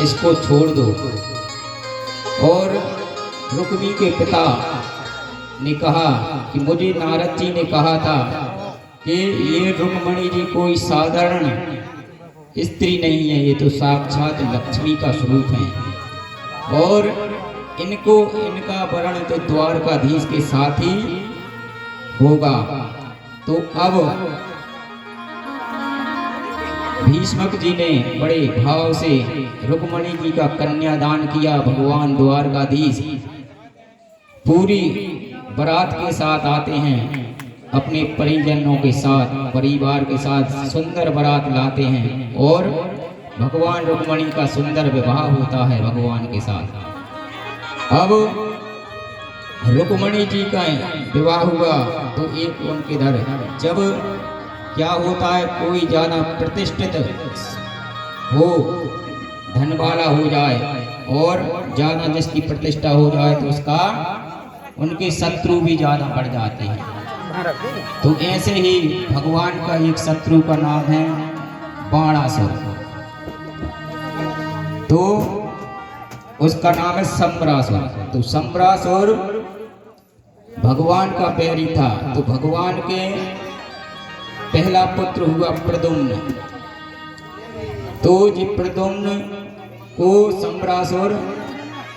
इसको छोड़ दो। और रुक्मी के पिता ने कहा कि मुझे नारद जी ने कहा था कि ये रुक्मणी जी कोई साधारण स्त्री नहीं है, ये तो साक्षात लक्ष्मी का स्वरूप है और इनको इनका वर्ण तो द्वारकाधीश के साथ ही होगा। तो अब भीष्मक जी ने बड़े भाव से रुक्मणी जी का कन्यादान किया। भगवान द्वारकाधीश पूरी बारात के साथ आते हैं, अपने परिजनों के साथ परिवार के साथ सुंदर बारात लाते हैं और भगवान रुक्मणी का सुंदर विवाह होता है भगवान के साथ। अब रुक्मणी जी का विवाह हुआ तो एक उनके घर जब क्या होता है, कोई ज्यादा प्रतिष्ठित हो, धन वाला हो जाए और ज्यादा जिसकी प्रतिष्ठा हो जाए तो उसका उनके शत्रु भी ज्यादा बढ़ जाते हैं। तो ऐसे ही भगवान का एक शत्रु का नाम है बाणासुर, तो उसका नाम है सम्रासुर। तो सम्रासुर भगवान का बैरी था। तो भगवान के पहला पुत्र हुआ प्रद्युम्न। तो जी प्रद्युम्न को सम्रासुर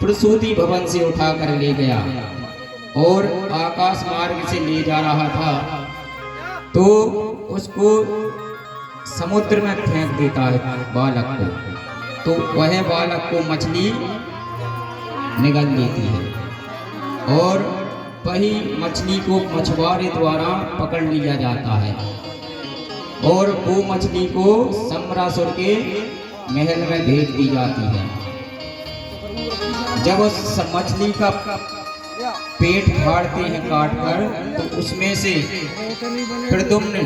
प्रसूति भवन से उठाकर ले गया और आकाश मार्ग से ले जा रहा था, तो उसको समुद्र में फेंक देता है बालक को। तो वह बालक को मछली निगल लेती है और वही मछली को मछुआरे द्वारा पकड़ लिया जाता है और वो मछली को सम्रासुर के महल में भेज दी जाती है। जब उस मछली का पेट फाड़ते हैं काट कर, तो उसमें से प्रद्युम्न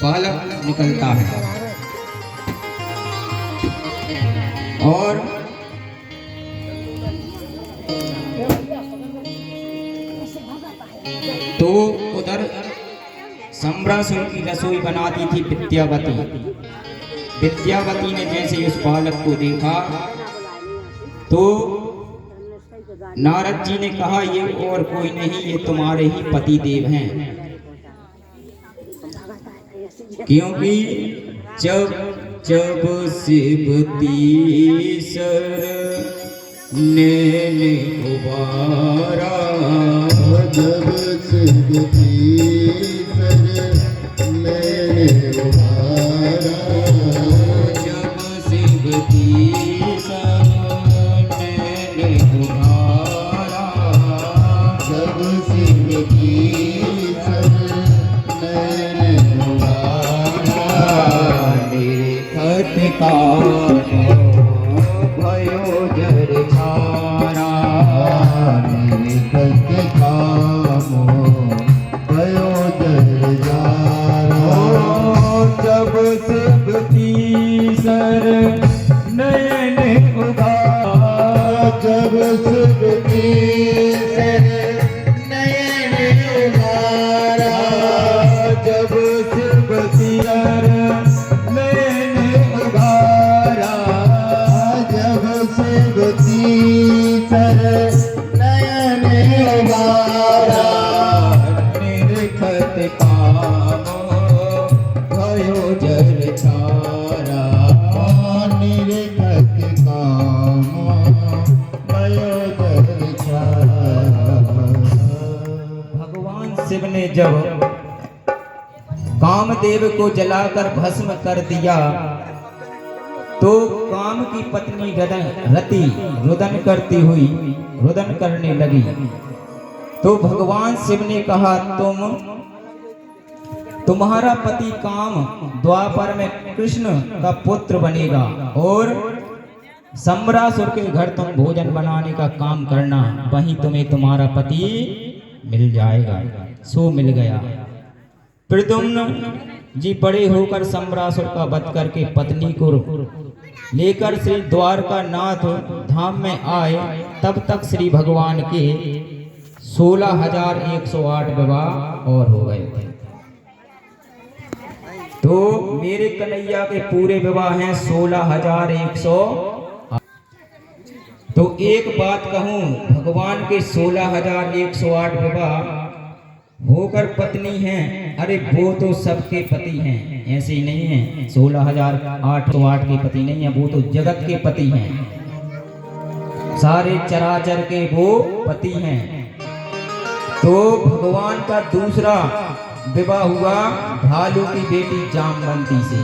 बालक निकलता है और तो उधर सम्रासुर की रसोई बनाती थी विद्यावती। विद्यावती ने जैसे उस बालक को देखा तो नारद जी ने कहा ये और कोई नहीं, ये तुम्हारे ही पति देव हैं, क्योंकि जब जब शिवती सर ने उबारा, जब शिवती सर ने उबारा, जब शिवती सर ने उबारा, जब शिवती सर ने उबारा, निरखत का भयो जर छारा, निरखत कामो भयो जर जारा, जब शिवती सर नयन उबारा, जब शिवती सर नयन उबारा, जब शिवती सर नयन उबारा, जब शिवती सर नयन उबारा, निरखत कामो भयो जर छारा, निरखत कामो भयो जर छारा। भगवान शिव ने जब कामदेव को जलाकर भस्म कर दिया तो काम की पत्नी रति रुदन करती हुई रुदन करने लगी। तो भगवान शिव ने कहा तुम्हारा पति काम द्वापर में कृष्ण का पुत्र बनेगा और सम्रासुर के घर तुम भोजन बनाने का काम करना, वहीं तुम्हें तुम्हारा पति मिल जाएगा। सो मिल गया। प्रद्युम्न जी बड़े होकर सम्रासुर का वध करके पत्नी को लेकर श्री द्वारकानाथ धाम में आए। तब तक श्री भगवान के 16,108 विवाह और हो गए थे। तो मेरे कन्हैया के पूरे विवाह हैं 16,108। तो एक बात कहूं, भगवान के 16,108 विवाह होकर पत्नी हैं, अरे वो तो सबके पति हैं, ऐसे ही नहीं है 16,808 के पति नहीं है, वो तो जगत के पति हैं, सारे चराचर के वो पति हैं। तो भगवान का दूसरा विवाह हुआ भालू की बेटी जामवंती से।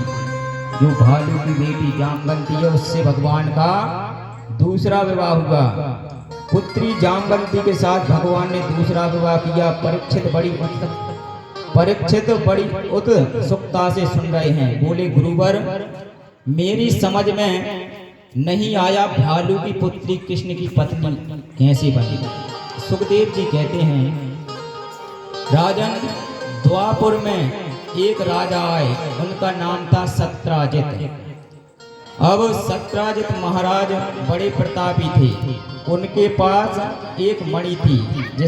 जो भालू की बेटी जामवंती है उससे भगवान का दूसरा विवाह हुआ। पुत्री जामवंती के साथ भगवान ने दूसरा विवाह किया। परीक्षित बड़ी उत्सुकता से सुन रहे हैं। बोले गुरुवर, मेरी समझ में नहीं आया भालू की पुत्री कृष्ण की पत्नी कैसे बनी। सुखदेव जी कहते हैं, राजन द्वापुर में एक राजा आए, उनका नाम था सत्राजित। अब सत्राजित महाराज बड़े प्रतापी थे। उनके पास एक मणि थी जिस